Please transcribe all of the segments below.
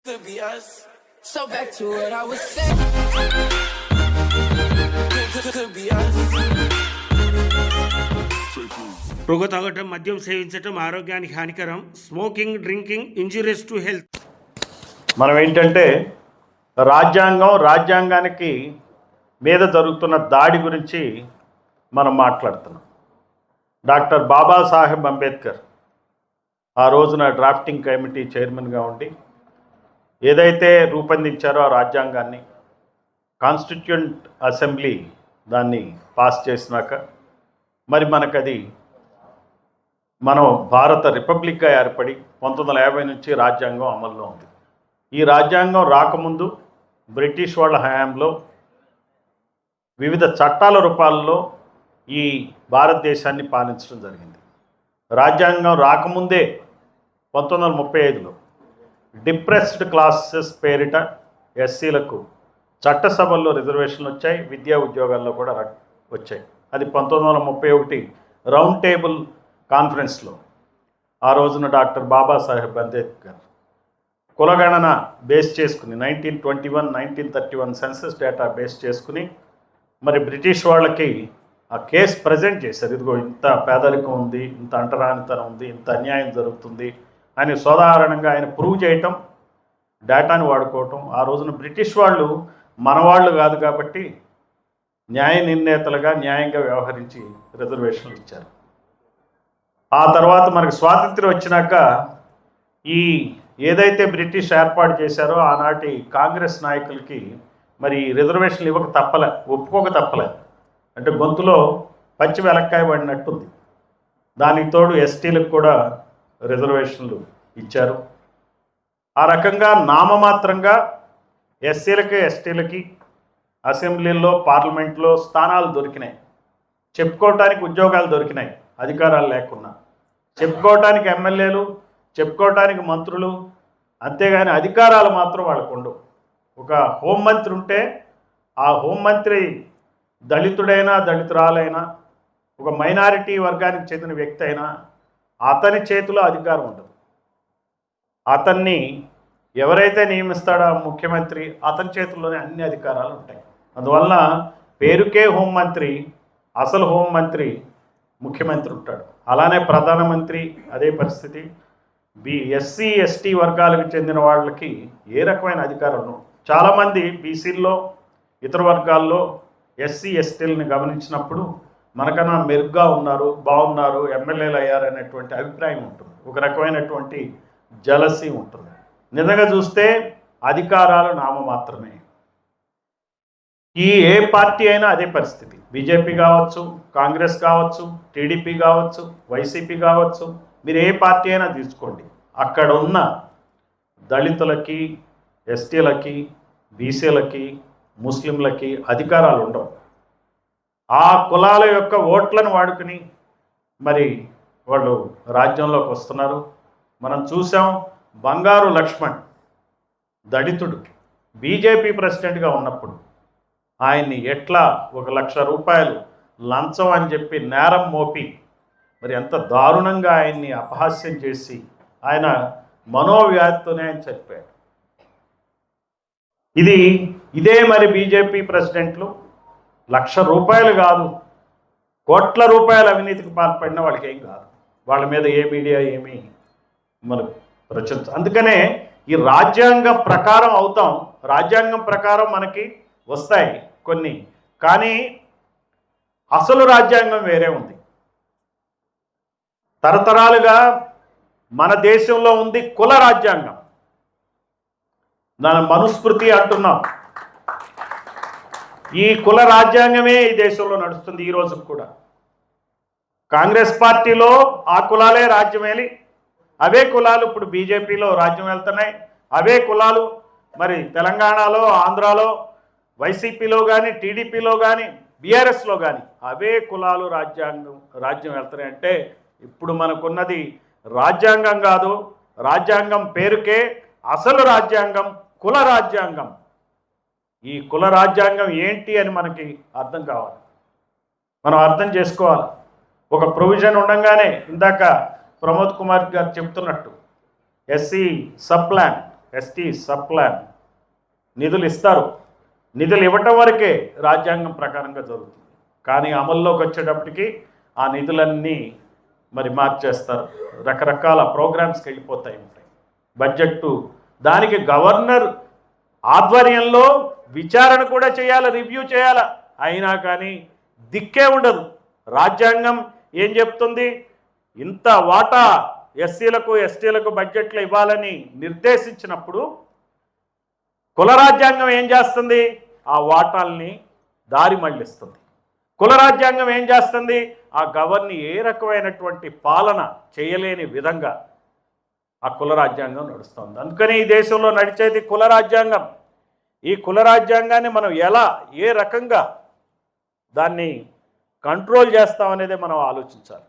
Could be us. So back to what I was saying. Could be us. పొగ తాగటం, మద్యం సేవించటం ఆరోగ్యానికి హానికరం. Smoking, drinking injurious to health. మనం ఏంటంటే రాజ్యాంగానికి మీద జరుగుతున్న దాడి గురించి మనం మాట్లాడుతున్నాం. డాక్టర్ బాబాసాహెబ్ అంబేద్కర్ ఆ రోజున డ్రాఫ్టింగ్ కమిటీ చైర్మన్గా ఉండి ఏదైతే రూపొందించారో ఆ రాజ్యాంగాన్ని కాన్స్టిట్యూంట్ అసెంబ్లీ దాన్ని పాస్ చేసినాక మరి మనకది మనం భారత రిపబ్లిక్గా ఏర్పడి 1950 నుంచి రాజ్యాంగం అమల్లో ఉంది. ఈ రాజ్యాంగం రాకముందు బ్రిటిష్ వాళ్ళ హయాంలో వివిధ చట్టాల రూపాల్లో ఈ భారతదేశాన్ని పాలించడం జరిగింది. రాజ్యాంగం రాకముందే 1935లో డిప్రెస్డ్ క్లాసెస్ పేరిట ఎస్సీలకు చట్టసభల్లో రిజర్వేషన్లు వచ్చాయి, విద్యా ఉద్యోగాల్లో కూడా వచ్చాయి. అది 1931 రౌండ్ టేబుల్ కాన్ఫరెన్స్లో ఆ రోజున డాక్టర్ బాబాసాహెబ్ అంబేద్కర్ కులగణన బేస్ చేసుకుని 1921, 1931 సెన్సస్ డేటా బేస్ చేసుకుని మరి బ్రిటిష్ వాళ్ళకి ఆ కేసు ప్రజెంట్ చేశారు. ఇదిగో ఇంత పేదరికం ఉంది, ఇంత అంటరానితనం ఉంది, ఇంత అన్యాయం జరుగుతుంది అని సాధారణంగా ఆయన ప్రూవ్ చేయటం, డేటాని వాడుకోవటం. ఆ రోజున బ్రిటిష్ వాళ్ళు మనవాళ్ళు కాదు కాబట్టి న్యాయ నిర్ణేతలుగా న్యాయంగా వ్యవహరించి రిజర్వేషన్లు ఇచ్చారు. ఆ తర్వాత మనకు స్వాతంత్ర్యం వచ్చినాక ఈ ఏదైతే బ్రిటిష్ ఏర్పాటు చేశారో ఆనాటి కాంగ్రెస్ నాయకులకి మరి రిజర్వేషన్లు ఒప్పుకోక తప్పలే. అంటే గొంతులో పచ్చి వెలక్కాయ పడినట్టుంది. దానికి తోడు ఎస్టీలకు కూడా రిజర్వేషన్లు ఇచ్చారు. ఆ రకంగా నామమాత్రంగా ఎస్సీలకి ఎస్టీలకి అసెంబ్లీల్లో పార్లమెంట్లో స్థానాలు దొరికినాయి, చెప్పుకోవటానికి ఉద్యోగాలు దొరికినాయి అధికారాలు లేకున్నా, చెప్పుకోవటానికి ఎమ్మెల్యేలు, చెప్పుకోవటానికి మంత్రులు, అంతేగాని అధికారాలు మాత్రం వాళ్ళకు ఉండవు. ఒక హోంమంత్రి ఉంటే ఆ హోంమంత్రి దళితుడైనా దళితురాలైనా ఒక మైనారిటీ వర్గానికి చెందిన వ్యక్తి అయినా అతని చేతిలో అధికారం ఉండదు. అతన్ని ఎవరైతే నియమిస్తాడో ముఖ్యమంత్రి అతని చేతుల్లోనే అన్ని అధికారాలు ఉంటాయి. అందువల్ల పేరుకే హోంమంత్రి, అసలు హోంమంత్రి ముఖ్యమంత్రి ఉంటాడు. అలానే ప్రధానమంత్రి అదే పరిస్థితి. ఎస్సీ ఎస్టీ వర్గాలకు చెందిన వాళ్ళకి ఏ రకమైన అధికారం చాలామంది బీసీల్లో ఇతర వర్గాల్లో ఎస్సీ ఎస్టీలను గమనించినప్పుడు మనకన్నా మెరుగ్గా ఉన్నారు, బాగున్నారు, ఎమ్మెల్యేలు అయ్యారు అనేటువంటి అభిప్రాయం ఉంటుంది. ఒక రకమైనటువంటి జలసీ ఉంటుంది. నిజంగా చూస్తే అధికారాలు నామమాత్రమే. ఏ పార్టీ అయినా అదే పరిస్థితి. బీజేపీ కావచ్చు, కాంగ్రెస్ కావచ్చు, టీడీపీ కావచ్చు, వైసీపీ కావచ్చు, మీరు ఏ పార్టీ అయినా తీసుకోండి, అక్కడ ఉన్న దళితులకి, ఎస్టీలకి, బీసీలకి, ముస్లింలకి అధికారాలు ఉండవు. ఆ కులాల యొక్క ఓట్లను వాడుకుని మరి వాళ్ళు రాజ్యంలోకి వస్తున్నారు. మనం చూసాం, బంగారు లక్ష్మణ్ దళితుడు బీజేపీ ప్రెసిడెంట్గా ఉన్నప్పుడు ఆయన్ని ఎట్లా 1,00,000 రూపాయలు లంచం అని చెప్పి నేరం మోపి మరి ఎంత దారుణంగా ఆయన్ని అపహాస్యం చేసి ఆయన మనోవ్యాధితోనే ఆయన చనిపోయాడు. ఇదే మరి బీజేపీ ప్రెసిడెంట్లు 1,00,000 రూపాయలు కాదు, కోట్ల రూపాయల అవినీతికి పాల్పడిన వాళ్ళకి ఏం కాదు. వాళ్ళ మీద ఏ మీడియా ఏమీ మరి ప్రచురించ. అందుకనే ఈ రాజ్యాంగం ప్రకారం అవుతాం, రాజ్యాంగం ప్రకారం మనకి వస్తాయి కొన్ని, కానీ అసలు రాజ్యాంగం వేరే ఉంది. తరతరాలుగా మన దేశంలో ఉంది కుల రాజ్యాంగం. దాని మనుస్మృతి అంటున్నాం. ఈ కుల రాజ్యాంగమే ఈ దేశంలో నడుస్తుంది ఈ రోజుకు కూడా. కాంగ్రెస్ పార్టీలో ఆ కులాలే రాజ్యమేలి, అవే కులాలు ఇప్పుడు బీజేపీలో రాజ్యం వెళ్తున్నాయి. అవే కులాలు మరి తెలంగాణలో, ఆంధ్రాలో, వైసీపీలో కానీ, టీడీపీలో కానీ, బీఆర్ఎస్లో కానీ అవే కులాలు రాజ్యం వెళ్తున్నాయి. అంటే ఇప్పుడు మనకున్నది రాజ్యాంగం కాదు, రాజ్యాంగం పేరుకే, అసలు రాజ్యాంగం కుల రాజ్యాంగం. ఈ కుల రాజ్యాంగం ఏంటి అని మనకి అర్థం కావాలి, మనం అర్థం చేసుకోవాలి. ఒక ప్రొవిజన్ ఉండగానే ఇందాక ప్రమోద్ కుమార్ గారు చెప్తున్నట్టు SC sub plan ST sub plan నిధులు ఇస్తారు. నిధులు ఇవ్వటం వరకే రాజ్యాంగం ప్రకారంగా జరుగుతుంది. కానీ అమల్లోకి వచ్చేటప్పటికి ఆ నిధులన్నీ మరి మార్చేస్తారు, రకరకాల ప్రోగ్రామ్స్కి వెళ్ళిపోతాయి ఉంటాయి. బడ్జెట్టు దానికి గవర్నర్ ఆధ్వర్యంలో విచారణ కూడా చేయాలి, రివ్యూ చేయాలి. అయినా కానీ దిక్కే ఉండదు. రాజ్యాంగం ఏం చెప్తుంది? ఇంత వాటా ఎస్సీలకు ఎస్టీలకు బడ్జెట్లో ఇవ్వాలని నిర్దేశించినప్పుడు కుల రాజ్యాంగం ఏం చేస్తుంది? ఆ వాటాల్ని దారి మళ్లిస్తుంది. కుల రాజ్యాంగం ఏం చేస్తుంది? ఆ గవర్ని ఏ రకమైనటువంటి పాలన చేయలేని విధంగా ఆ కుల రాజ్యాంగం నడుస్తుంది. అందుకని ఈ దేశంలో నడిచేది కుల రాజ్యాంగం. ఈ కుల రాజ్యాంగాన్ని మనం ఎలా, ఏ రకంగా దాన్ని కంట్రోల్ చేస్తామనేదే మనం ఆలోచించాలి.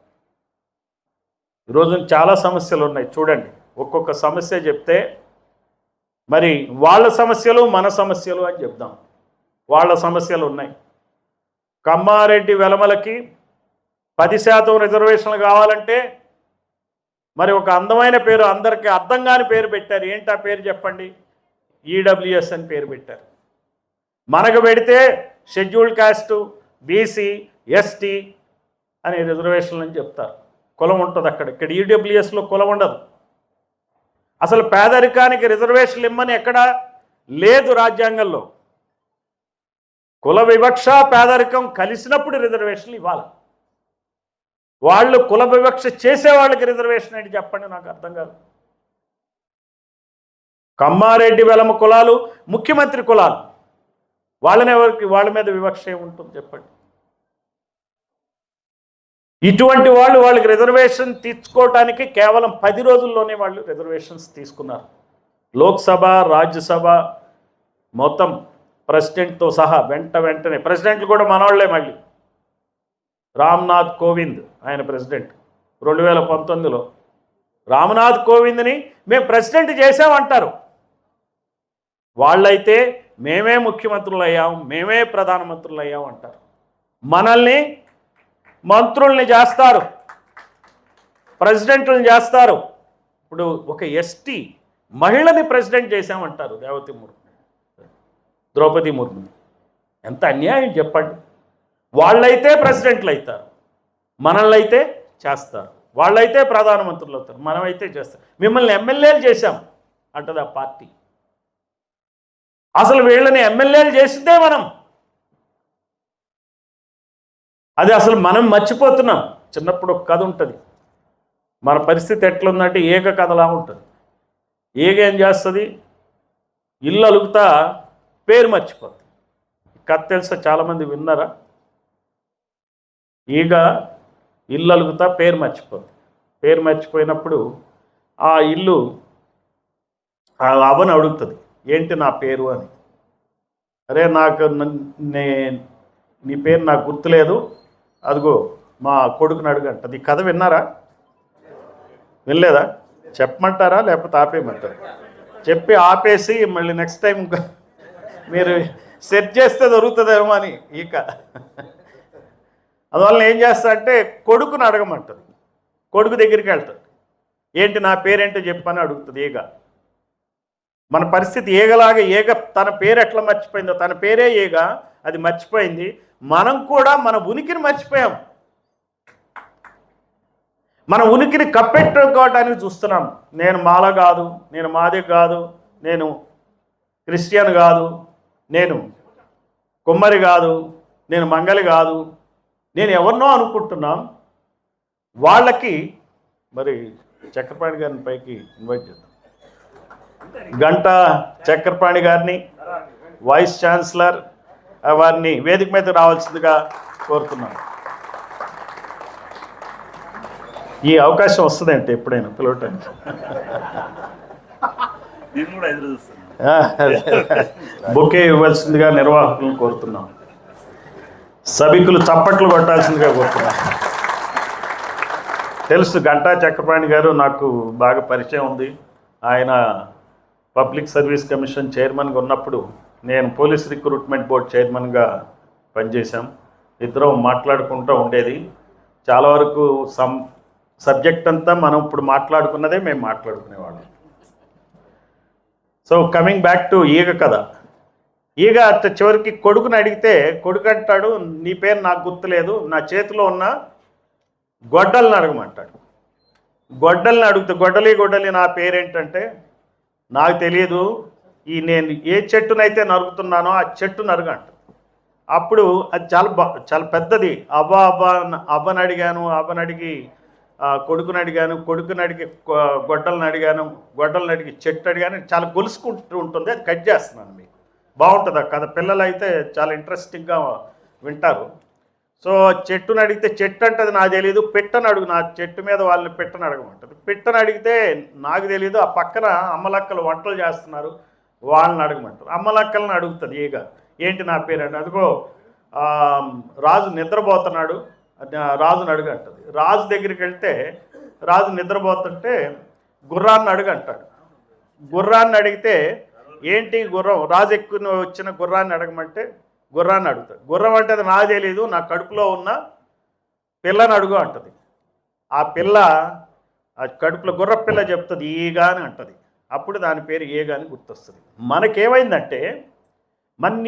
ఈరోజు చాలా సమస్యలు ఉన్నాయి. చూడండి, ఒక్కొక్క సమస్య చెప్తే మరి వాళ్ళ సమస్యలు మన సమస్యలు అని చెప్దాం. వాళ్ళ సమస్యలు ఉన్నాయి. కమ్మారెడ్డి వెలమలకి 10% రిజర్వేషన్లు కావాలంటే మరి ఒక అందమైన పేరు, అందరికీ అర్థం కాని పేరు పెట్టారు. ఏంటి ఆ పేరు చెప్పండి? ఈడబ్ల్యూఎస్ అని పేరు పెట్టారు. మనకు పెడితే షెడ్యూల్డ్ కాస్ట్, బీసీ, ఎస్టీ అనే రిజర్వేషన్లు అని చెప్తారు. కులం ఉంటుంది అక్కడ. ఇక్కడ ఈడబ్ల్యూఎస్లో కులం ఉండదు. అసలు పేదరికానికి రిజర్వేషన్లు ఇమ్మని ఎక్కడా లేదు రాజ్యాంగంలో. కుల వివక్ష, పేదరికం కలిసినప్పుడు రిజర్వేషన్లు ఇవ్వాలి. వాళ్ళు కుల వివక్ష చేసే వాళ్ళకి రిజర్వేషన్ ఏంటి చెప్పండి? నాకు అర్థం కాదు. కమ్మారెడ్డి వెలమ కులాలు ముఖ్యమంత్రి కులాలు, వాళ్ళ మీద వివక్ష ఏముంటుంది చెప్పండి? ఇటువంటి వాళ్ళకి రిజర్వేషన్ తీసుకోవటానికి కేవలం 10 రోజుల్లోనే వాళ్ళు రిజర్వేషన్స్ తీసుకున్నారు. లోక్సభ, రాజ్యసభ మొత్తం ప్రెసిడెంట్తో సహా వెంటనే ప్రెసిడెంట్లు కూడా మనవాళ్లే. మళ్ళీ రామ్నాథ్ కోవింద్ ఆయన ప్రెసిడెంట్ 2019లో రామ్నాథ్ కోవింద్ని మేము ప్రెసిడెంట్ చేసామంటారు. వాళ్ళైతే మేమే ముఖ్యమంత్రులు అయ్యాం, మేమే ప్రధానమంత్రులు అయ్యాం అంటారు. మనల్ని మంత్రుల్ని చేస్తారు, ప్రెసిడెంట్లను చేస్తారు. ఇప్పుడు ఒక ఎస్టీ మహిళని ప్రెసిడెంట్ చేశామంటారు, ద్రౌపది ముర్ము. ఎంత అన్యాయం చెప్పండి. వాళ్ళైతే ప్రెసిడెంట్లు అవుతారు, మనల్ని అయితే చేస్తారు. వాళ్ళైతే ప్రధానమంత్రులు అవుతారు, మనమైతే చేస్తాం. మిమ్మల్ని ఎమ్మెల్యేలు చేశాం అంటది ఆ పార్టీ. అసలు వీళ్ళని ఎమ్మెల్యేలు చేసిందే మనం. అది అసలు మనం మర్చిపోతున్నాం. చిన్నప్పుడు ఒక కథ ఉంటుంది. మన పరిస్థితి ఎట్లుందంటే ఏక కథలా ఉంటుంది. ఏగ ఏం చేస్తుంది? ఇల్లు అలుగుతా పేరు మర్చిపోతుంది. కథ తెలుసా? చాలామంది విన్నారా? ఈగ ఇల్లు అలుగుతా పేరు మర్చిపోతుంది. పేరు మర్చిపోయినప్పుడు ఆ ఇల్లు ఆ అవని అడుగుతుంది, ఏంటి నా పేరు అని. అరే నాకు నీ పేరు నాకు గుర్తులేదు, అదిగో మా కొడుకుని అడుగు అంటది. ఈ కథ విన్నారా? వినలేదా? చెప్పమంటారా లేకపోతే ఆపేయమంటారా? చెప్పి ఆపేసి మళ్ళీ నెక్స్ట్ టైం మీరు సెట్ చేస్తే దొరుకుతుందేమో అని ఈక. అందువల్ల ఏం చేస్తా అంటే కొడుకుని అడగమంటుంది. కొడుకు దగ్గరికి వెళ్తాడు. ఏంటి నా పేరేంటో చెప్పని అడుగుతుంది ఈగ. మన పరిస్థితి ఈగలాగా. ఈగ తన పేరు ఎట్లా మర్చిపోయిందో, తన పేరే ఈగ, అది మర్చిపోయింది. మనం కూడా మన ఉనికిని మర్చిపోయాం. మన ఉనికిని కప్పెట్టుకోవడానికి చూస్తున్నాం. నేను మాల కాదు, నేను మాది కాదు, నేను క్రిస్టియన్ కాదు, నేను కుమ్మరి కాదు, నేను మంగలి కాదు, నేను ఎవరినో అనుకుంటున్నాం. వాళ్ళకి మరి చక్రపాణి గారిని పైకి ఇన్వైట్ చేద్దాం. గంటా చక్రపాణి గారిని, వైస్ ఛాన్సలర్ వారిని వేదిక మీద రావాల్సిందిగా కోరుతున్నాను. ఈ అవకాశం వస్తుందంటే ఎప్పుడైనా పిలవటానికి. బొకే ఇవ్వాల్సిందిగా నిర్వాహకులను కోరుతున్నాం. సభికులు చప్పట్లు కొట్టాల్సిందిగా కోరుతున్నాం. తెలుసు, గంటా చక్రపాణి గారు నాకు బాగా పరిచయం ఉంది. ఆయన పబ్లిక్ సర్వీస్ కమిషన్ చైర్మన్గా ఉన్నప్పుడు నేను పోలీస్ రిక్రూట్మెంట్ బోర్డ్ చైర్మన్గా పనిచేశాం. ఇద్దరం మాట్లాడుకుంటూ ఉండేది. చాలా వరకు సబ్జెక్ట్ అంతా మనం ఇప్పుడు మాట్లాడుకున్నదే మేము మాట్లాడుకునేవాళ్ళం. సో కమింగ్ బ్యాక్ టు ఈగ కథ. ఈగ చివరికి కొడుకుని అడిగితే కొడుకు అంటాడు, నీ పేరు నాకు గుర్తులేదు, నా చేతిలో ఉన్న గొడ్డల్ని అడగమంటాడు. గొడ్డల్ని అడుగుతా, గొడ్డలి నా పేరేంటంటే నాకు తెలియదు, నేను ఏ చెట్టునైతే నరుగుతున్నానో ఆ చెట్టు నరుగంట. అప్పుడు అది చాలా పెద్దది. అవ్వని అడిగాను, అడిగి కొడుకుని అడిగాను, అడిగి గొడ్డలను అడిగి చెట్టు అడిగాను. చాలా గొలుసుకుంటూ ఉంటుంది, అది కట్ చేస్తున్నాను మీకు. బాగుంటుంది ఆ కథ, పిల్లలు అయితే చాలా ఇంట్రెస్టింగ్గా వింటారు. సో చెట్టుని అడిగితే చెట్టు అంటది నాకు తెలియదు, పెట్టని అడుగు, నా చెట్టు మీద వాళ్ళని పెట్టని అడగమంటుంది. పెట్టని అడిగితే నాకు తెలియదు, ఆ పక్కన అమ్మలక్కలు వంటలు చేస్తున్నారు వాళ్ళని అడగమంటారు. అమ్మలక్కలను అడుగుతుంది ఈగ, ఏంటి నా పేరు అంటే, అదిగో రాజు నిద్రపోతున్నాడు, రాజుని అడుగంటుంది. రాజు దగ్గరికి వెళ్తే రాజు నిద్రపోతుంటే గుర్రాన్ని అడుగంటాడు. గుర్రాన్ని అడిగితే ఏంటి గుర్రం, రాజు ఎక్కువ వచ్చిన గుర్రాన్ని అడగమంటే గుర్రాన్ని అడుగుతాడు. గుర్రం అంటే అది నాకు తెలియదు, నా కడుపులో ఉన్న పిల్లని అడుగు అంటుంది. ఆ పిల్ల ఆ కడుపులో గుర్ర పిల్ల చెప్తుంది ఈగా అని అంటుంది. అప్పుడు దాని పేరు ఏగా అని గుర్తొస్తుంది. మనకేమైందంటే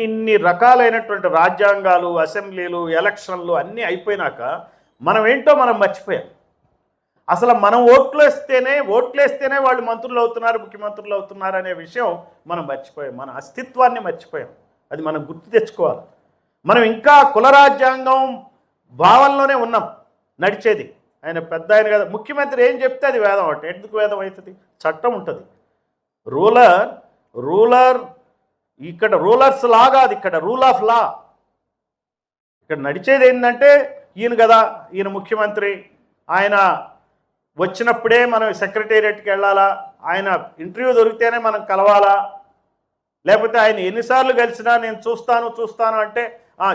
ఇన్ని రకాలైనటువంటి రాజ్యాంగాలు, అసెంబ్లీలు, ఎలక్షన్లు అన్నీ అయిపోయినాక మనం ఏంటో మనం మర్చిపోయాం. అసలు మనం ఓట్లేస్తేనే వాళ్ళు మంత్రులు అవుతున్నారు, ముఖ్యమంత్రులు అవుతున్నారు అనే విషయం మనం మర్చిపోయాం. మన అస్తిత్వాన్ని మర్చిపోయాం. అది మనం గుర్తు తెచ్చుకోవాలి. మనం ఇంకా కుల రాజ్యాంగం భావనలోనే ఉన్నాం నడిచేది. ఆయన పెద్ద ఆయన కదా, ముఖ్యమంత్రి ఏం చెప్తే అది వేదం అంటే ఎందుకు వేదం అవుతుంది? చట్టం ఉంటుంది. రూలర్ ఇక్కడ రూలర్స్ లా కాదు, ఇక్కడ రూల్ ఆఫ్ లా. ఇక్కడ నడిచేది ఏంటంటే ఈయన కదా, ఈయన ముఖ్యమంత్రి, ఆయన వచ్చినప్పుడే మనం సెక్రటేరియట్కి వెళ్ళాలా, ఆయన ఇంటర్వ్యూ దొరికితేనే మనం కలవాలా, లేకపోతే ఆయన ఎన్నిసార్లు కలిసినా నేను చూస్తాను అంటే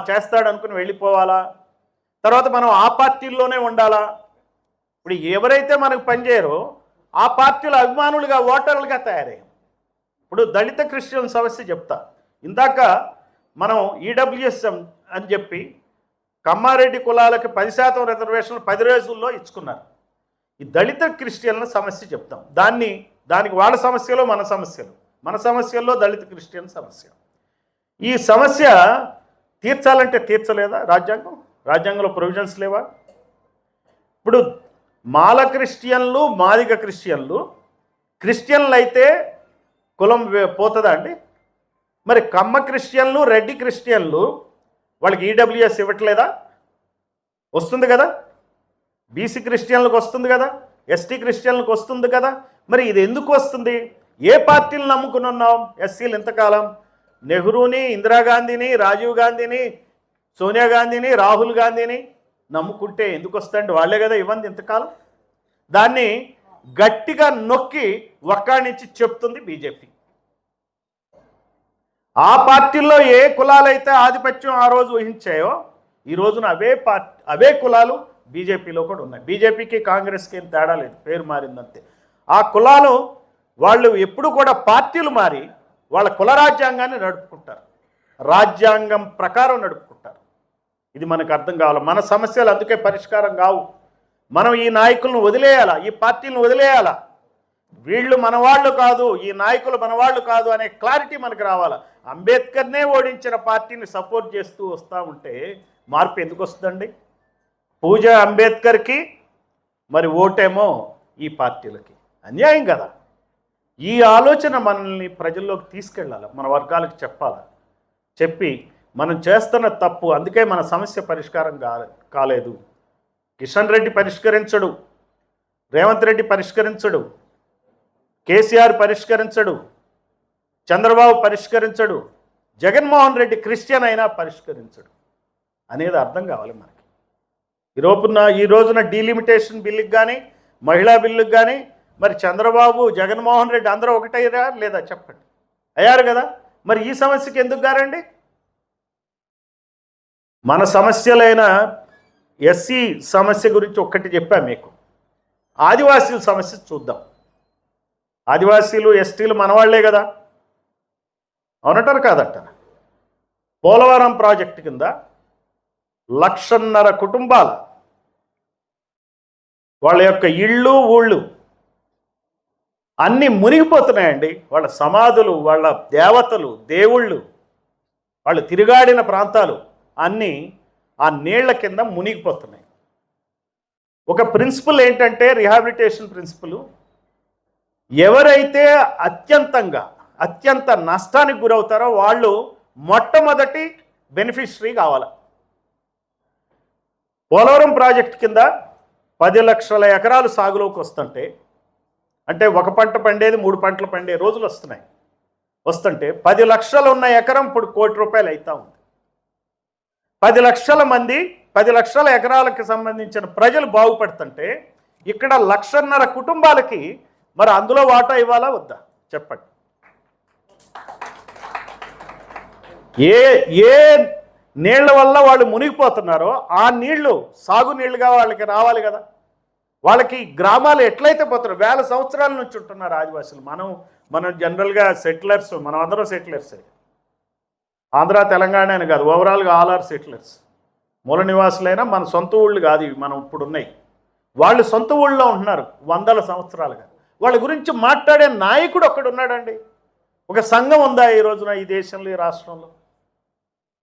చేస్తాడు అనుకుని వెళ్ళిపోవాలా, తర్వాత మనం ఆ పార్టీల్లోనే ఉండాలా. ఇప్పుడు ఎవరైతే మనకు పనిచేయరో ఆ పార్టీల అభిమానులుగా, ఓటర్లుగా తయారయ్యాం. ఇప్పుడు దళిత క్రిస్టియన్ సమస్య చెప్తా. ఇందాక మనం ఈడబ్ల్యూఎస్ఎం అని చెప్పి కమ్మారెడ్డి కులాలకి 10% రిజర్వేషన్లు 10 రోజుల్లో ఇచ్చుకున్నారు. ఈ దళిత క్రిస్టియన్ల సమస్య చెప్తాం. దానికి వాళ్ళ సమస్యలో మన సమస్యల్లో దళిత క్రిస్టియన్ సమస్య. ఈ సమస్య తీర్చాలంటే తీర్చలేదా రాజ్యాంగంలో ప్రొవిజన్స్ లేవా? ఇప్పుడు మాల క్రిస్టియన్లు, మాదిగ క్రిస్టియన్లు అయితే కులం పోతుందా అండి? మరి కమ్మ క్రిస్టియన్లు, రెడ్డి క్రిస్టియన్లు వాళ్ళకి ఈడబ్ల్యూఎస్ ఇవ్వట్లేదా? వస్తుంది కదా. బీసీ క్రిస్టియన్లకు వస్తుంది కదా, ఎస్టీ క్రిస్టియన్లకు వస్తుంది కదా. మరి ఇది ఎందుకు వస్తుంది? ఏ పార్టీలు నమ్ముకుని ఉన్నాం ఎస్సీలు ఇంతకాలం? నెహ్రూని, ఇందిరాగాంధీని, రాజీవ్ గాంధీని, సోనియా గాంధీని, రాహుల్ గాంధీని నమ్ముకుంటే ఎందుకు వస్తాయండి? వాళ్ళే కదా ఇవ్వండి ఇంతకాలం. దాన్ని గట్టిగా నొక్కి ఒక్కాణించి చెప్తుంది బీజేపీ. ఆ పార్టీల్లో ఏ కులాలైతే ఆధిపత్యం ఆ రోజు వహించాయో ఈ రోజున అవే కులాలు బీజేపీలో కూడా ఉన్నాయి. బీజేపీకి కాంగ్రెస్కి ఏం తేడా లేదు, పేరు మారిందంతే. ఆ కులాలు వాళ్ళు ఎప్పుడు కూడా పార్టీలు మారి వాళ్ళ కుల రాజ్యాంగాన్ని నడుపుకుంటారు, రాజ్యాంగం ప్రకారం నడుపుకుంటారు. ఇది మనకు అర్థం కావాలి. మన సమస్యలు అందుకే పరిష్కారం కావు. మనం ఈ నాయకులను వదిలేయాలా, ఈ పార్టీలను వదిలేయాలా. వీళ్ళు మనవాళ్ళు కాదు, ఈ నాయకులు మనవాళ్ళు కాదు అనే క్లారిటీ మనకు రావాలా. అంబేద్కర్నే ఓడించిన పార్టీని సపోర్ట్ చేస్తూ వస్తూ ఉంటే మార్పు ఎందుకు వస్తుందండి? పూజ అంబేద్కర్కి, మరి ఓటేమో ఈ పార్టీలకి. అన్యాయం కదా. ఈ ఆలోచన మనల్ని ప్రజల్లోకి తీసుకెళ్ళాలి, మన వర్గాలకు చెప్పి మనం చేస్తున్న తప్పు, అందుకే మన సమస్య పరిష్కారం కాలేదు. కిషన్ రెడ్డి పరిష్కరించడు, రేవంత్ రెడ్డి పరిష్కరించడు, కేసీఆర్ పరిష్కరించడు, చంద్రబాబు పరిష్కరించడు, జగన్మోహన్ రెడ్డి క్రిస్టియన్ అయినా పరిష్కరించడు అనేది అర్థం కావాలి మనకి. ఈ రోజున డీలిమిటేషన్ బిల్లుకి కానీ, మహిళా బిల్లుకి కానీ మరి చంద్రబాబు, జగన్మోహన్ రెడ్డి అందరూ ఒకటయ్యారా లేదా చెప్పండి? అయ్యారు కదా. మరి ఈ సమస్యకి ఎందుకు గారండి? మన సమస్యలైన ఎస్సీ సమస్య గురించి ఒక్కటి చెప్పాను మీకు. ఆదివాసీల సమస్య చూద్దాం. ఆదివాసీలు, ఎస్టీలు మనవాళ్లే కదా, అవునంటారు కాదంటారు? పోలవరం ప్రాజెక్టు కింద 1,50,000 కుటుంబాలు వాళ్ళ యొక్క ఇళ్ళు, ఊళ్ళు అన్నీ మునిగిపోతున్నాయండి. వాళ్ళ సమాధులు, వాళ్ళ దేవతలు, దేవుళ్ళు, వాళ్ళు తిరుగాడిన ప్రాంతాలు అన్నీ ఆ నీళ్ల కింద మునిగిపోతున్నాయి. ఒక ప్రిన్సిపల్ ఏంటంటే రిహాబిలిటేషన్ ప్రిన్సిపల్, ఎవరైతే అత్యంత నష్టానికి గురవుతారో వాళ్ళు మొట్టమొదటి బెనిఫిషరీ కావాలి. పోలవరం ప్రాజెక్ట్ కింద 10 లక్షల ఎకరాలు సాగులోకి వస్తుంటే, అంటే ఒక పంట పండేది 3 పంటలు పండే రోజులు వస్తుంటే 10 లక్షలు ఉన్న ఎకరం ఇప్పుడు ₹1 కోటి అవుతా ఉంది. 10 లక్షల మంది 10 లక్షల ఎకరాలకు సంబంధించిన ప్రజలు బాగుపడుతుంటే ఇక్కడ 1.5 లక్షల కుటుంబాలకి మరి అందులో వాటా ఇవ్వాలా వద్దా చెప్పండి. ఏ నీళ్ల వల్ల వాళ్ళు మునిగిపోతున్నారో ఆ నీళ్లు సాగునీళ్లుగా వాళ్ళకి రావాలి కదా. వాళ్ళకి గ్రామాలు ఎట్లయితే పోతున్నారు, వేల సంవత్సరాల నుంచి ఉంటున్నారు ఆదివాసులు. మనం జనరల్గా సెటిలర్స్, మనం అందరం సెటిలర్సే. ఆంధ్ర తెలంగాణ అని కాదు, ఓవరాల్గా ఆల్ ఆర్ సెటిలర్స్. మూల నివాసులైనా మన సొంత ఊళ్ళు కాదు ఇవి మనం ఇప్పుడు ఉన్నాయి. వాళ్ళు సొంత ఊళ్ళో ఉంటున్నారు వందల సంవత్సరాలుగా. వాళ్ళ గురించి మాట్లాడే నాయకుడు ఒక్కడు ఉన్నాడండి. ఒక సంఘం ఉందా ఈ రోజున ఈ దేశంలో, ఈ రాష్ట్రంలో?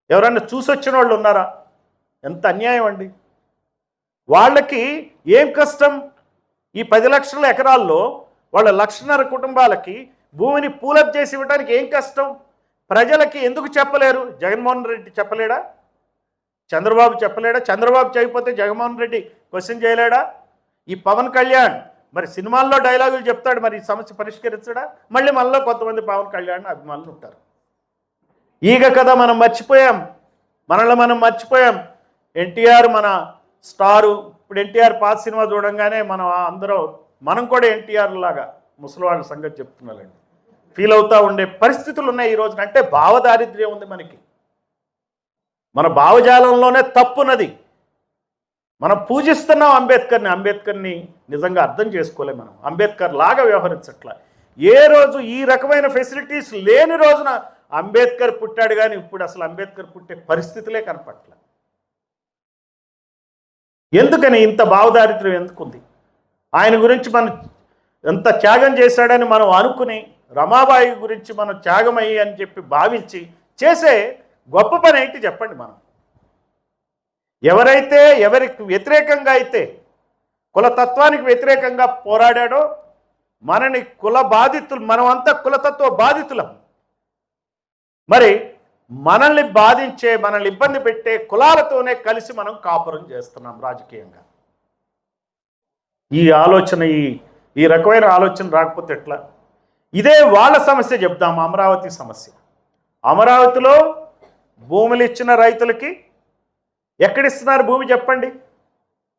ఎవరన్నా చూసొచ్చిన వాళ్ళు ఉన్నారా? ఎంత అన్యాయం అండి. వాళ్ళకి ఏం కష్టం? ఈ 10 లక్షల ఎకరాల్లో వాళ్ళ 1.5 లక్షల కుటుంబాలకి భూమిని పూలప్ చేసి ఇవ్వడానికి ఏం కష్టం? ప్రజలకి ఎందుకు చెప్పలేరు? జగన్మోహన్ రెడ్డి చెప్పలేడా? చంద్రబాబు చెప్పలేడా? చంద్రబాబు చేయకపోతే జగన్మోహన్ రెడ్డి క్వశ్చన్ చేయలేడా? ఈ పవన్ కళ్యాణ్ మరి సినిమాల్లో డైలాగులు చెప్తాడు, మరి ఈ సమస్య పరిష్కరించడా? మళ్ళీ మనలో కొంతమంది పవన్ కళ్యాణ్ అభిమానులు ఉంటారు. ఈగ కదా మనం మర్చిపోయాం, మనం మర్చిపోయాం. ఎన్టీఆర్ మన స్టారు. ఇప్పుడు ఎన్టీఆర్ పాత సినిమా చూడంగానే మనం కూడా ఎన్టీఆర్ లాగా ముసలివాళ్ళ సంగతి చెప్తున్నారండి, ఫీల్ అవుతూ ఉండే పరిస్థితులు ఉన్నాయి ఈ రోజున. అంటే భావదారిద్ర్యం ఉంది మనకి. మన భావజాలంలోనే తప్పున్నది. మనం పూజిస్తున్నాం అంబేద్కర్ని నిజంగా అర్థం చేసుకోలేం. మనం అంబేద్కర్ లాగా వ్యవహరించట్లా. ఏ రోజు ఈ రకమైన ఫెసిలిటీస్ లేని రోజున అంబేద్కర్ పుట్టాడు, కానీ ఇప్పుడు అసలు అంబేద్కర్ పుట్టే పరిస్థితులే కనపట్ల. ఎందుకని ఇంత భావదారిద్ర్యం ఎందుకుంది? ఆయన గురించి మనం ఎంత త్యాగం చేశాడని మనం అనుకుని, రమాబాయి గురించి మనం త్యాగమయ్యి అని చెప్పి భావించి చేసే గొప్ప పని ఏంటి చెప్పండి. ఎవరికి వ్యతిరేకంగా అయితే, కులతత్వానికి వ్యతిరేకంగా పోరాడాడో, మనని మనమంతా కులతత్వ బాధితులం. మరి మనల్ని ఇబ్బంది పెట్టే కులాలతోనే కలిసి మనం కాపురం చేస్తున్నాం రాజకీయంగా. ఈ రకమైన ఆలోచన రాకపోతే ఎట్లా? ఇదే వాళ్ళ సమస్య చెప్దాం, అమరావతి సమస్య. అమరావతిలో భూములు ఇచ్చిన రైతులకి ఎక్కడిస్తున్నారు భూమి చెప్పండి?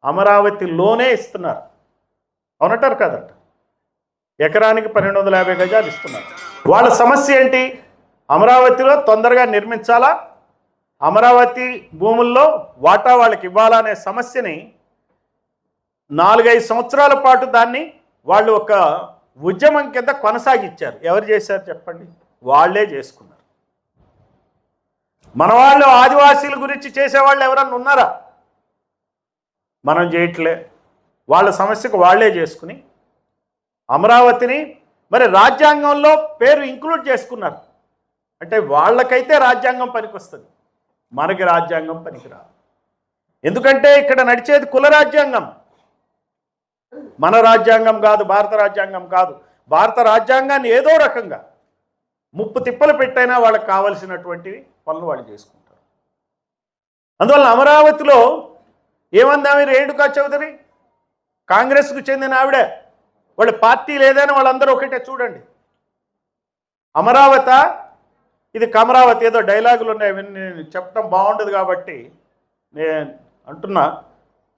అమరావతిలోనే ఇస్తున్నారు. అవునంటారు కదంట. ఎకరానికి 1250 గజాలు ఇస్తున్నారు. వాళ్ళ సమస్య ఏంటి? అమరావతిలో తొందరగా నిర్మించాలా, అమరావతి భూముల్లో వాటా వాళ్ళకి ఇవ్వాలనే సమస్యని 4-5 సంవత్సరాల పాటు దాన్ని వాళ్ళు ఒక ఉద్యమం కింద కొనసాగించారు. ఎవరు చేశారు చెప్పండి? వాళ్ళే చేసుకున్నారు. మన వాళ్ళు ఆదివాసీల గురించి చేసేవాళ్ళు ఎవరన్నా ఉన్నారా? మనం చేయట్లే. వాళ్ళ సమస్యకు వాళ్ళే చేసుకుని అమరావతిని మరి రాజ్యాంగంలో పేరు ఇంక్లూడ్ చేసుకున్నారు. అంటే వాళ్ళకైతే రాజ్యాంగం పనికొస్తుంది, మనకి రాజ్యాంగం పనికిరాదు. ఎందుకంటే ఇక్కడ నడిచేది కుల రాజ్యాంగం, మన రాజ్యాంగం కాదు, భారత రాజ్యాంగం కాదు. భారత రాజ్యాంగాన్ని ఏదో రకంగా ముప్పు తిప్పలు పెట్టైనా వాళ్ళకి కావలసినటువంటివి పనులు వాళ్ళు చేసుకుంటారు. అందువల్ల అమరావతిలో ఏమందామి రేణుకా చౌదరి, కాంగ్రెస్కు చెందిన ఆవిడ, వాళ్ళ పార్టీ లేదని వాళ్ళందరూ ఒకటే. చూడండి, అమరావతి ఇది కమరావతి, ఏదో డైలాగులు ఉన్నాయి, నేను చెప్పడం బాగుండదు కాబట్టి నేను అంటున్నా.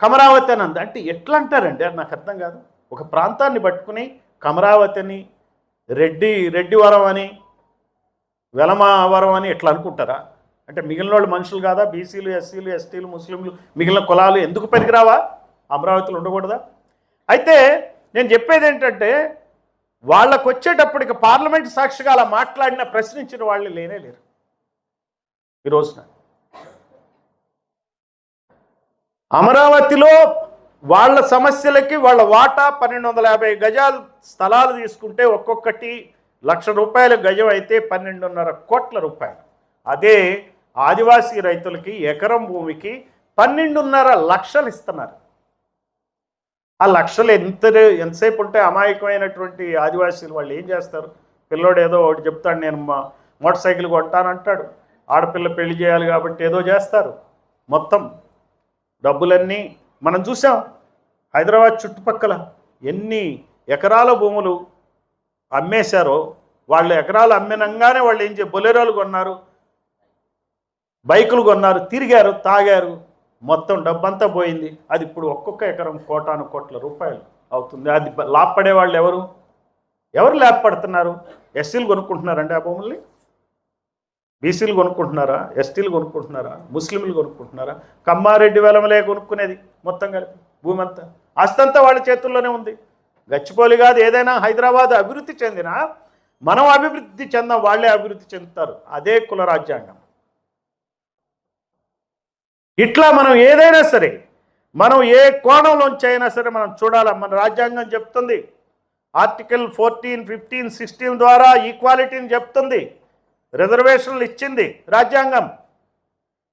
కమరావతి అని అంటే ఎట్లా అంటారండి? అది నాకు అర్థం కాదు. ఒక ప్రాంతాన్ని పట్టుకుని కమరావతిని రెడ్డివరం అని, వెలమవరం అని ఎట్లా అనుకుంటారా? అంటే మిగిలిన వాళ్ళు మనుషులు కాదా? బీసీలు, ఎస్సీలు, ఎస్టీలు, ముస్లింలు, మిగిలిన కులాలు ఎందుకు పనికిరావా? అమరావతిలో ఉండకూడదా? అయితే నేను చెప్పేది ఏంటంటే, వాళ్ళకు వచ్చేటప్పటికి పార్లమెంట్ సాక్షిగా అలా మాట్లాడిన, ప్రశ్నించిన వాళ్ళు లేనే లేరు ఈ రోజున. అమరావతిలో వాళ్ళ సమస్యలకి వాళ్ళ వాటా 1250 గజాలు స్థలాలు తీసుకుంటే ఒక్కొక్కటి ₹1,00,000 గజం అయితే 12.5 కోట్ల రూపాయలు. అదే ఆదివాసీ రైతులకి ఎకరం భూమికి 12.5 లక్షలు ఇస్తున్నారు. ఆ లక్షలు ఎంతసేపు ఉంటే అమాయకమైనటువంటి ఆదివాసీలు వాళ్ళు ఏం చేస్తారు? పిల్లోడు ఏదో ఒకటి చెప్తాడు, నేను మోటార్ సైకిల్ కొంటానంటాడు, ఆడపిల్ల పెళ్లి చేయాలి కాబట్టి ఏదో చేస్తారు. మొత్తం డబ్బులన్నీ మనం చూసాం. హైదరాబాద్ చుట్టుపక్కల ఎన్ని ఎకరాల భూములు అమ్మేశారో, వాళ్ళు ఎకరాలు అమ్మినంగానే వాళ్ళు ఏం బొలెరోలు కొన్నారు, బైకులు కొన్నారు, తిరిగారు, తాగారు, మొత్తం డబ్బంతా పోయింది. అది ఇప్పుడు ఒక్కొక్క ఎకరం కోట్ల రూపాయలు అవుతుంది. అది లాభపడే వాళ్ళు ఎవరు లాభపడుతున్నారు? ఎస్సీలు కొనుక్కుంటున్నారండి ఆ భూముల్ని? బీసీలు కొనుక్కుంటున్నారా? ఎస్టీలు కొనుక్కుంటున్నారా? ముస్లింలు కొనుక్కుంటున్నారా? కమ్మారెడ్డి వెలమలే కొనుక్కునేది మొత్తం కలిపి భూమి అంతా. ఆస్తంతా వాళ్ళ చేతుల్లోనే ఉంది. గచ్చిపోలి కాదు, ఏదైనా హైదరాబాద్ అభివృద్ధి చెందినా మనం అభివృద్ధి చెందాం, వాళ్ళే అభివృద్ధి చెందుతారు. అదే కుల రాజ్యాంగం. ఇట్లా మనం ఏదైనా సరే, మనం ఏ కోణంలోంచి అయినా సరే మనం చూడాలి. మన రాజ్యాంగం చెప్తుంది, ఆర్టికల్ 14, 15, 16 ద్వారా ఈక్వాలిటీని చెప్తుంది, రిజర్వేషన్లు ఇచ్చింది రాజ్యాంగం.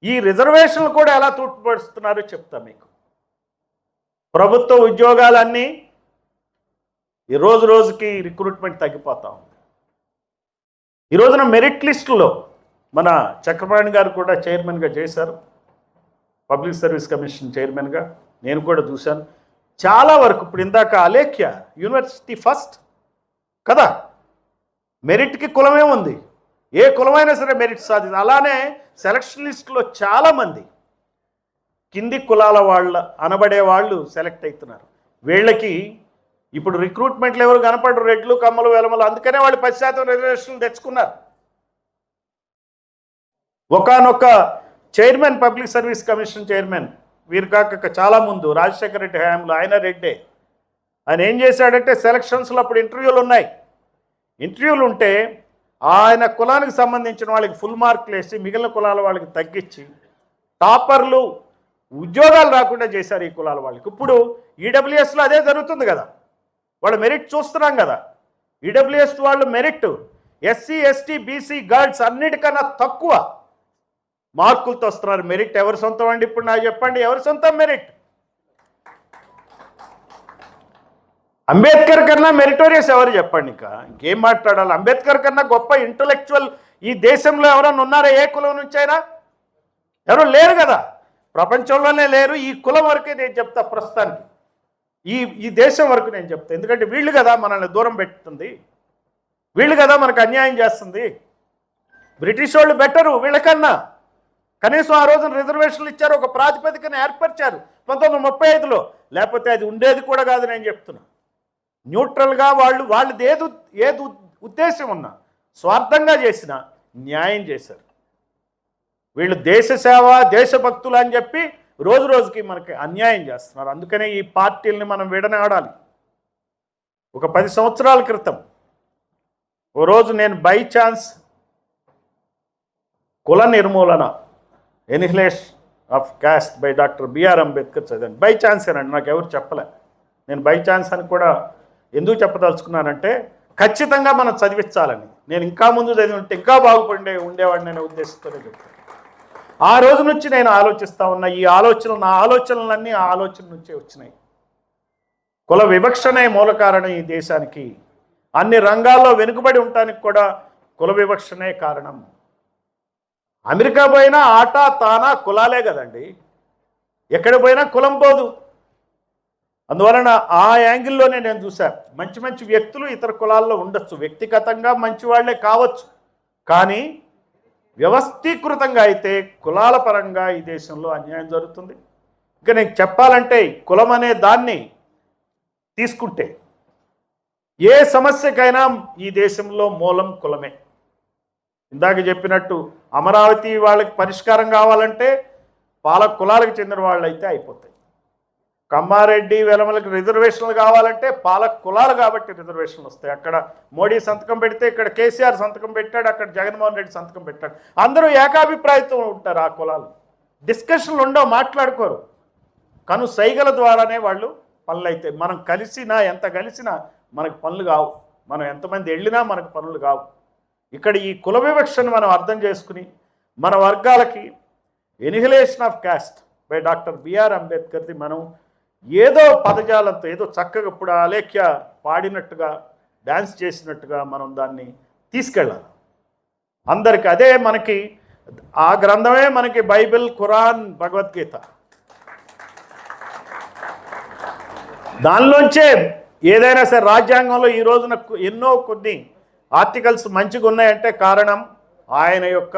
ఈ రిజర్వేషన్లు కూడా ఎలా తూట్టుపడుస్తున్నారో చెప్తా మీకు. ప్రభుత్వ ఉద్యోగాలన్నీ ఈ రోజుకి రిక్రూట్మెంట్ తగ్గిపోతా ఉంది. ఈ రోజున మెరిట్ లిస్టులో మన చక్రపాణి గారు కూడా చైర్మన్గా చేశారు, పబ్లిక్ సర్వీస్ కమిషన్ చైర్మన్గా. నేను కూడా చూశాను. చాలా వరకు ఇప్పుడు ఇందాక అలేఖ్య యూనివర్సిటీ ఫస్ట్ కదా, మెరిట్కి కులమే ఉంది. ఏ కులమైనా సరే మెరిట్ సాధింది. అలానే సెలక్షన్ లిస్టులో చాలామంది కింది కులాల వాళ్ళ అనబడే వాళ్ళు సెలెక్ట్ అవుతున్నారు. వీళ్ళకి ఇప్పుడు రిక్రూట్మెంట్లు ఎవరు కనపడరు, రెడ్లు, కమ్మలు, వెలమలు. అందుకనే వాళ్ళు 10% రిజర్వేషన్లు తెచ్చుకున్నారు. ఒకానొక chairman, public service commission chairman, వీరు కాక చాలా ముందు రాజశేఖర రెడ్డి హయాంలో ఆయన రెడ్డే, ఆయన ఏం చేశాడంటే సెలక్షన్స్లో అప్పుడు ఇంటర్వ్యూలు ఉన్నాయి. ఇంటర్వ్యూలు ఉంటే ఆయన కులానికి సంబంధించిన వాళ్ళకి ఫుల్ మార్కులు వేసి మిగిలిన కులాల వాళ్ళకి తగ్గించి టాపర్లు ఉద్యోగాలు రాకుండా చేశారు ఈ కులాల వాళ్ళకి. ఇప్పుడు ఈడబ్ల్యూఎస్లో అదే జరుగుతుంది కదా, వాళ్ళ మెరిట్ చూస్తున్నాం కదా. ఈడబ్ల్యూఎస్ వాళ్ళు merit SC, ST, BC, girls అన్నిటికన్నా తక్కువ మార్కులతో వస్తున్నారు. మెరిట్ ఎవరి సొంతం అండి? ఇప్పుడు నాకు చెప్పండి, ఎవరి సొంతం మెరిట్? అంబేద్కర్ కన్నా మెరిటోరియస్ ఎవరు చెప్పండి? ఇంకేం మాట్లాడాలి? అంబేద్కర్ కన్నా గొప్ప ఇంటలెక్చువల్ ఈ దేశంలో ఎవరైనా ఉన్నారా? ఏ కులం నుంచి అయినా ఎవరు లేరు కదా, ప్రపంచంలోనే లేరు. ఈ కులం వరకే నేను చెప్తా ప్రస్తుతానికి, ఈ దేశం వరకు నేను చెప్తా. ఎందుకంటే వీళ్ళు కదా మనల్ని దూరం పెట్టుతుంది, వీళ్ళు కదా మనకు అన్యాయం చేస్తుంది. బ్రిటిష్ వాళ్ళు బెటరు వీళ్ళకన్నా. కనీసం ఆ రోజున రిజర్వేషన్లు ఇచ్చారు, ఒక ప్రాతిపదికన ఏర్పరిచారు 1935లో. లేకపోతే అది ఉండేది కూడా కాదు. నేను చెప్తున్నా, న్యూట్రల్గా వాళ్ళది ఏది ఉద్దేశం ఉన్నా, స్వార్థంగా చేసిన న్యాయం చేశారు. వీళ్ళు దేశ సేవ, దేశభక్తులు అని చెప్పి రోజుకి మనకి అన్యాయం చేస్తున్నారు. అందుకనే ఈ పార్టీలని మనం విడనాడాలి. ఒక 10 సంవత్సరాల క్రితం ఓ రోజు నేను బై ఛాన్స్ కుల నిర్మూలన, annihilation of caste by doctor BR Ambedkar చదివాను. బై ఛాన్స్ ఏనండి, నాకు ఎవరు చెప్పలే. నేను బై ఛాన్స్ అని కూడా ఎందుకు చెప్పదలుచుకున్నానంటే, ఖచ్చితంగా మనం చదివించాలని. నేను ఇంకా ముందు చదివి ఉంటే ఇంకా ఉండేవాడిని అనే ఉద్దేశంతోనే చెప్తాను. ఆ రోజు నుంచి నేను ఆలోచిస్తూ ఉన్నా. ఈ ఆలోచనలు, నా ఆలోచనలన్నీ ఆ ఆలోచన నుంచే వచ్చినాయి. కుల వివక్షనే మూల కారణం ఈ దేశానికి. అన్ని రంగాల్లో వెనుకబడి ఉండటానికి కూడా కుల వివక్షనే కారణం. అమెరికా పోయినా ఆటా తానా కులాలే కదండి, ఎక్కడ పోయినా కులం పోదు. అందువలన ఆ యాంగిల్లోనే నేను చూశాను. మంచి వ్యక్తులు ఇతర కులాల్లో ఉండొచ్చు, వ్యక్తిగతంగా మంచి వాళ్లే కావచ్చు. కానీ వ్యవస్థీకృతంగా అయితే కులాల పరంగా ఈ దేశంలో అన్యాయం జరుగుతుంది. ఇంకా నేను చెప్పాలంటే, కులం అనే దాన్ని తీసుకుంటే ఏ సమస్యకైనా ఈ దేశంలో మూలం కులమే. ఇందాక చెప్పినట్టు అమరావతి వాళ్ళకి పరిష్కారం కావాలంటే పాలక కులాలకు చెందిన వాళ్ళు అయితే అయిపోతాయి. కమ్మారెడ్డి, వెలమలకి రిజర్వేషన్లు కావాలంటే పాలక కులాలు కాబట్టి రిజర్వేషన్లు వస్తాయి. అక్కడ మోడీ సంతకం పెడితే ఇక్కడ కేసీఆర్ సంతకం పెట్టాడు, అక్కడ జగన్మోహన్ రెడ్డి సంతకం పెట్టాడు. అందరూ ఏకాభిప్రాయంతో ఉంటారు. ఆ కులాలు డిస్కషన్లు ఉండవు, మాట్లాడుకోరు. కనుసైగల ద్వారానే వాళ్ళు పనులు అవుతాయి. మనం కలిసినా ఎంత కలిసినా మనకు పనులు కావు, మనం ఎంతమంది వెళ్ళినా మనకు పనులు కావు. ఇక్కడ ఈ కుల వివక్షను మనం అర్థం చేసుకుని మన వర్గాలకి annihilation of caste by doctor BR అంబేద్కర్ది మనం ఏదో పదజాలంతో ఏదో చక్కగా ఇప్పుడు అలేఖ్య పాడినట్టుగా డ్యాన్స్ చేసినట్టుగా మనం దాన్ని తీసుకెళ్ళాలి అందరికీ. అదే మనకి ఆ గ్రంథమే మనకి బైబిల్, ఖురాన్, భగవద్గీత. దానిలోంచే ఏదైనా సరే రాజ్యాంగంలో ఈ రోజున ఎన్నో కొన్ని ఆర్టికల్స్ మంచిగా ఉన్నాయంటే కారణం ఆయన యొక్క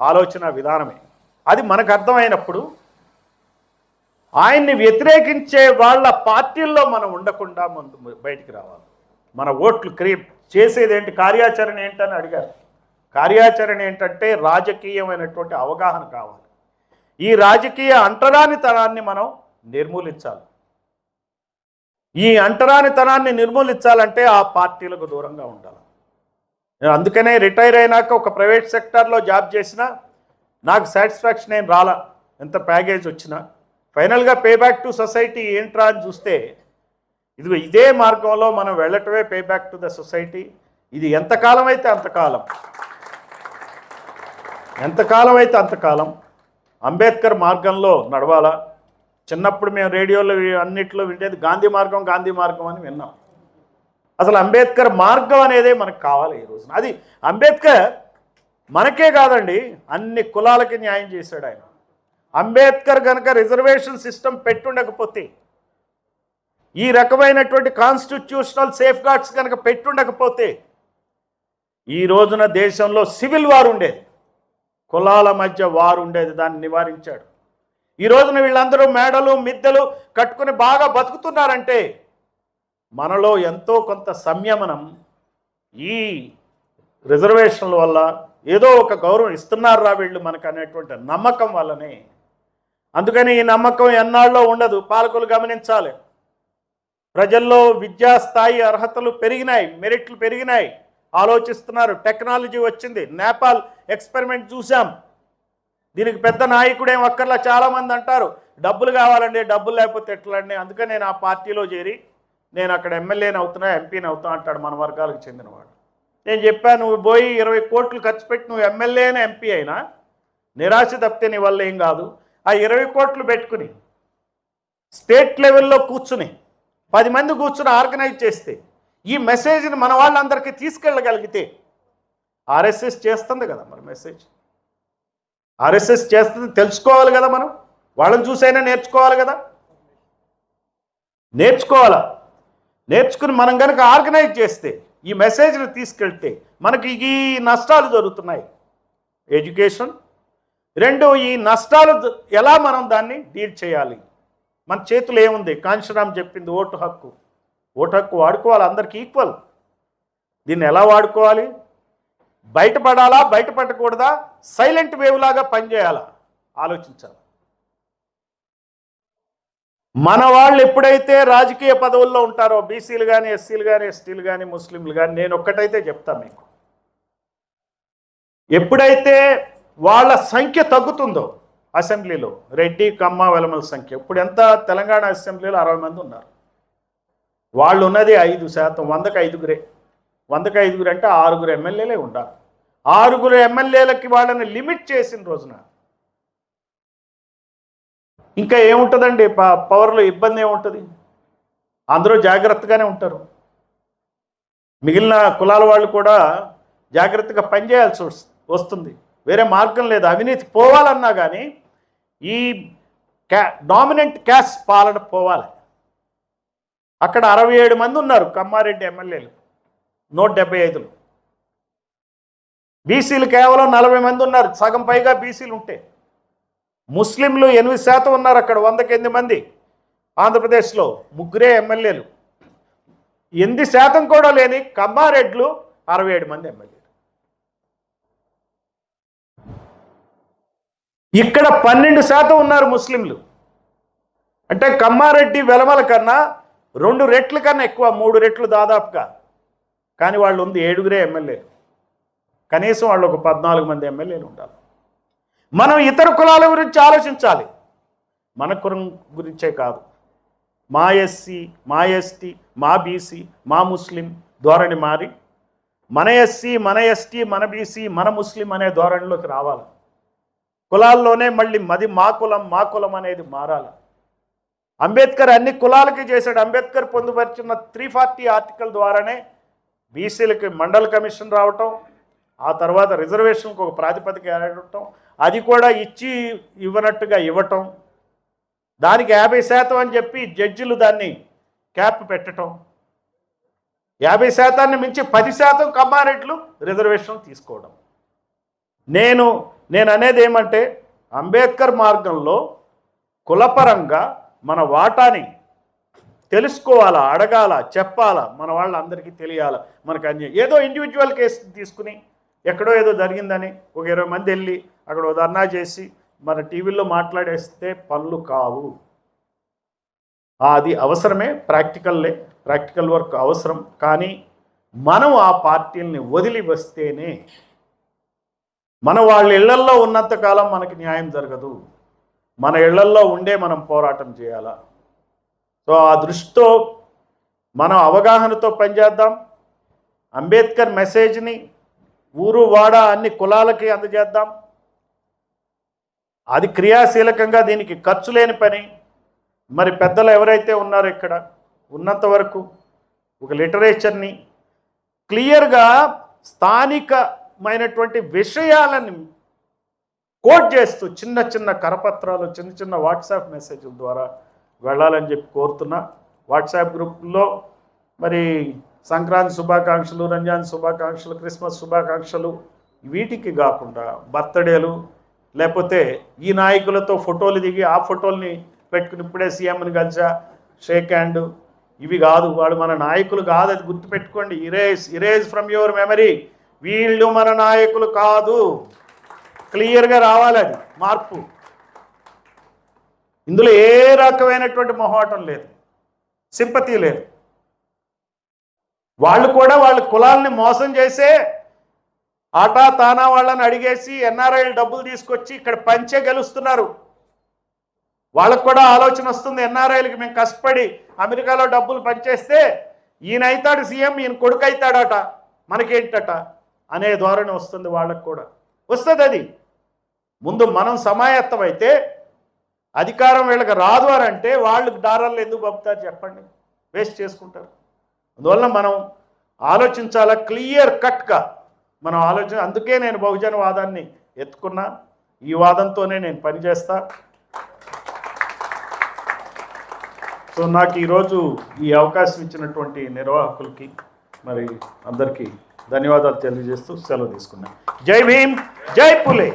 ఆలోచన విధానమే. అది మనకు అర్థమైనప్పుడు ఆయన్ని వ్యతిరేకించే వాళ్ళ పార్టీల్లో మనం ఉండకుండా ముందు బయటికి రావాలి. మన ఓట్లు చేసేది ఏంటి, కార్యాచరణ ఏంటని అడిగారు. కార్యాచరణ ఏంటంటే రాజకీయమైనటువంటి అవగాహన కావాలి. ఈ రాజకీయ అంటరానితనాన్ని మనం నిర్మూలించాలి. ఈ అంటరానితనాన్ని నిర్మూలించాలంటే ఆ పార్టీలకు దూరంగా ఉండాలి. నేను అందుకనే రిటైర్ అయినాక ఒక ప్రైవేట్ సెక్టార్లో జాబ్ చేసినా నాకు సాటిస్ఫాక్షన్ ఏం రాలా, ఎంత ప్యాకేజ్ వచ్చినా. ఫైనల్గా పే బ్యాక్ టు సొసైటీ ఏంట్రా అని చూస్తే ఇదే మార్గంలో మనం వెళ్ళటమే pay back to the society. ఇది ఎంతకాలం అయితే అంతకాలం అంబేద్కర్ మార్గంలో నడవాలా. చిన్నప్పుడు మేము రేడియోలో అన్నిట్లో వింటేది గాంధీ మార్గం అని విన్నాం. అసలు అంబేద్కర్ మార్గం అనేదే మనకు కావాలి ఈ రోజున. అది అంబేద్కర్ మనకే కాదండి, అన్ని కులాలకి న్యాయం చేశాడు ఆయన. అంబేద్కర్ కనుక రిజర్వేషన్ సిస్టమ్ పెట్టుండకపోతే, ఈ రకమైనటువంటి కాన్స్టిట్యూషనల్ సేఫ్ గార్డ్స్ కనుక పెట్టుండకపోతే ఈ రోజున దేశంలో సివిల్ వార్ ఉండేది, కులాల మధ్య వారు ఉండేది. దాన్ని నివారించాడు. ఈ రోజున వీళ్ళందరూ మేడలు మిద్దెలు కట్టుకుని బాగా బతుకుతున్నారంటే మనలో ఎంతో కొంత సంయమనం ఈ రిజర్వేషన్ల వల్ల, ఏదో ఒక గౌరవం ఇస్తున్నారా వీళ్ళు మనకు అనేటువంటి నమ్మకం వల్లనే. అందుకని ఈ నమ్మకం ఎన్నాళ్ళలో ఉండదు. పాలకులు గమనించాలి. ప్రజల్లో విద్యా స్థాయి అర్హతలు పెరిగినాయి, మెరిట్లు పెరిగినాయి, ఆలోచిస్తున్నారు. టెక్నాలజీ వచ్చింది. నేపాల్ ఎక్స్పెరిమెంట్ చూసాం. దీనికి పెద్ద నాయకుడేం అక్కర్లా. చాలామంది అంటారు డబ్బులు కావాలండి, డబ్బులు లేకపోతే ఎట్లండి. అందుకని నేను ఆ పార్టీలో చేరి నేను అక్కడ ఎమ్మెల్యేని అవుతున్నా, ఎంపీని అవుతా అంటాడు మన వర్గాలకు చెందినవాడు. నేను చెప్పాను, నువ్వు పోయి 20 కోట్లు ఖర్చు పెట్టి నువ్వు ఎమ్మెల్యేనే ఎంపీ అయినా నిరాశ తప్పితే నీ వల్ల ఏం కాదు. ఆ 20 కోట్లు పెట్టుకుని స్టేట్ లెవెల్లో కూర్చుని 10 మంది కూర్చుని ఆర్గనైజ్ చేస్తే, ఈ మెసేజ్ని మన వాళ్ళందరికీ తీసుకెళ్ళగలిగితే, ఆర్ఎస్ఎస్ చేస్తుంది కదా మరి మెసేజ్. ఆర్ఎస్ఎస్ చేస్తుంది తెలుసుకోవాలి కదా, మనం వాళ్ళని చూసైనా నేర్చుకోవాలి కదా. నేర్చుకుని మనం కనుక ఆర్గనైజ్ చేస్తే, ఈ మెసేజ్ని తీసుకెళ్తే మనకి ఈ నష్టాలు జరుగుతున్నాయి. ఎడ్యుకేషన్, 2 ఈ నష్టాలు ఎలా మనం దాన్ని డీల్ చేయాలి. మన చేతులు ఏముంది? కాంశీరామ్ చెప్పింది ఓటు హక్కు వాడుకోవాలి, అందరికీ ఈక్వల్. దీన్ని ఎలా వాడుకోవాలి? బయటపడాలా, బయటపడకూడదా, సైలెంట్ వేవ్ లాగా పనిచేయాలా, ఆలోచించాలి. మన వాళ్ళు ఎప్పుడైతే రాజకీయ పదవుల్లో ఉంటారో, బీసీలు కానీ, ఎస్సీలు కానీ, ఎస్టీలు కానీ, ముస్లింలు కానీ, నేను ఒక్కటైతే చెప్తాను మీకు, ఎప్పుడైతే వాళ్ళ సంఖ్య తగ్గుతుందో అసెంబ్లీలో, రెడ్డి కమ్మ వెలమల సంఖ్య ఇప్పుడు ఎంత, తెలంగాణ అసెంబ్లీలో 60 మంది ఉన్నారు. వాళ్ళు ఉన్నది 5%, 100కి 5గురే. 100కి 5గురు అంటే 6 ఎమ్మెల్యేలే ఉండాలి. 6 ఎమ్మెల్యేలకి వాళ్ళని లిమిట్ చేసిన రోజున ఇంకా ఏముంటుందండి? పవర్లో ఇబ్బంది ఏముంటుంది? అందరూ జాగ్రత్తగానే ఉంటారు. మిగిలిన కులాల వాళ్ళు కూడా జాగ్రత్తగా పనిచేయాల్సి వస్తుంది. వేరే మార్గం లేదు. అవినీతి పోవాలన్నా కానీ ఈ డామినెంట్ క్యాస్ట్ పాలన పోవాలి. అక్కడ 67 మంది ఉన్నారు కమ్మారెడ్డి ఎమ్మెల్యేలు 175లో. బీసీలు కేవలం 40 మంది ఉన్నారు, సగం పైగా బీసీలు ఉంటే. ముస్లింలు 8% ఉన్నారు అక్కడ, 108 మంది. ఆంధ్రప్రదేశ్లో 3 ఎమ్మెల్యేలు. 8% కూడా లేని కమ్మారెడ్లు 67 మంది ఎమ్మెల్యేలు. ఇక్కడ 12% ఉన్నారు ముస్లింలు. అంటే కమ్మారెడ్డి వెలమల కన్నా 2 రెట్ల కన్నా ఎక్కువ, 3 రెట్లు దాదాపుగా. కానీ వాళ్ళు ఉంది 7 ఎమ్మెల్యేలు. కనీసం వాళ్ళు ఒక 14 మంది ఎమ్మెల్యేలు ఉండాలి. మనం ఇతర కులాల గురించి ఆలోచించాలి. మన కులం గురించే కాదు, మా ఎస్సీ, మా ఎస్టీ, మా బీసీ, మా ముస్లిం ధోరణి మారి మన ఎస్సీ, మన ఎస్టీ, మన బీసీ, మన ముస్లిం అనే ధోరణిలోకి రావాలి. కులాల్లోనే మళ్ళీ మా కులం అనేది మారాలి. అంబేద్కర్ అన్ని కులాలకి చేశాడు. అంబేద్కర్ పొందుపరిచిన 340 ఆర్టికల్ ద్వారానే బీసీలకి మండల కమిషన్ రావటం, ఆ తర్వాత రిజర్వేషన్కి ఒక ప్రాతిపదిక ఏర్పడటం, అది కూడా ఇవ్వనట్టుగా ఇవ్వటం, దానికి 50% అని చెప్పి జడ్జిలు దాన్ని క్యాప్ పెట్టడం, 50% మించి 10% కమ్మారెడ్లు రిజర్వేషన్ తీసుకోవడం. నేను అనేది ఏమంటే అంబేద్కర్ మార్గంలో కులపరంగా మన వాటాని తెలుసుకోవాలా, అడగాల, చెప్పాలా, మన వాళ్ళందరికీ తెలియాలా. మనకు ఏదో ఇండివిజువల్ కేసు తీసుకుని ఎక్కడో ఏదో జరిగిందని ఒక 20 మంది వెళ్ళి అక్కడ ధర్నా చేసి మన టీవీలో మాట్లాడేస్తే పనులు కావు. అది అవసరమే, ప్రాక్టికల్ వర్క్ అవసరం. కానీ మనం ఆ పార్టీల్ని వదిలి వస్తేనే మన వాళ్ళ ఇళ్లల్లో ఉన్నంతకాలం మనకి న్యాయం జరగదు. మన ఇళ్లల్లో ఉండే మనం పోరాటం చేయాలా. సో ఆ దృష్టితో మనం అవగాహనతో పనిచేద్దాం. అంబేద్కర్ మెసేజ్ని ఊరు వాడ అన్ని కులాలకి అందజేద్దాం. అది క్రియాశీలకంగా, దీనికి ఖర్చు లేని పని. మరి పెద్దలు ఎవరైతే ఉన్నారో ఇక్కడ ఉన్నంత వరకు ఒక లిటరేచర్ని క్లియర్గా స్థానికమైనటువంటి విషయాలని కోట్ చేస్తూ చిన్న కరపత్రాలు, చిన్న వాట్సాప్ మెసేజ్ల ద్వారా వెళ్ళాలని చెప్పి కోరుతున్నా. వాట్సాప్ గ్రూప్లో మరి సంక్రాంతి శుభాకాంక్షలు, రంజాన్ శుభాకాంక్షలు, క్రిస్మస్ శుభాకాంక్షలు, వీటికి కాకుండా బర్త్డేలు, లేకపోతే ఈ నాయకులతో ఫోటోలు దిగి ఆ ఫోటోల్ని పెట్టుకుని ఇప్పుడే సీఎంని కలిసా షేక్ హ్యాండ్, ఇవి కాదు. వాడు మన నాయకులు కాదు, అది గుర్తుపెట్టుకోండి. Erase from your memory. వీళ్ళు మన నాయకులు కాదు. క్లియర్గా రావాలి అది మార్పు. ఇందులో ఏ రకమైనటువంటి మొహమాటం లేదు, సింపతి లేదు. వాళ్ళు కూడా వాళ్ళ కులాలని మోసం చేసే ఆటా తానా వాళ్ళని అడిగేసి ఎన్ఆర్ఐలు డబ్బులు తీసుకొచ్చి ఇక్కడ పంచే గెలుస్తున్నారు. వాళ్ళకు కూడా ఆలోచన వస్తుంది, ఎన్ఆర్ఐలకి మేము కష్టపడి అమెరికాలో డబ్బులు పంచేస్తే ఈయన అవుతాడు సీఎం, ఈయన కొడుకు అవుతాడట, మనకేంటట అనే ధోరణి వస్తుంది. వాళ్ళకు కూడా వస్తుంది. అది ముందు మనం సమాయత్తం అయితే అధికారం వీళ్ళకి రాదు అని అంటే వాళ్ళకి డాలర్లు ఎందుకు పంపుతారు చెప్పండి, వేస్ట్ చేసుకుంటారు. అందువల్ల మనం ఆలోచించాలా, క్లియర్ కట్గా మనం అందుకే నేను బహుజన వాదాన్ని ఎత్తుకున్నా. ఈ వాదంతోనే నేను పనిచేస్తా. సో నాకు ఈరోజు ఈ అవకాశం ఇచ్చినటువంటి నిర్వాహకులకి మరి అందరికీ ధన్యవాదాలు తెలియజేస్తూ సెలవు తీసుకున్నాను. జై భీమ్, జై పులే.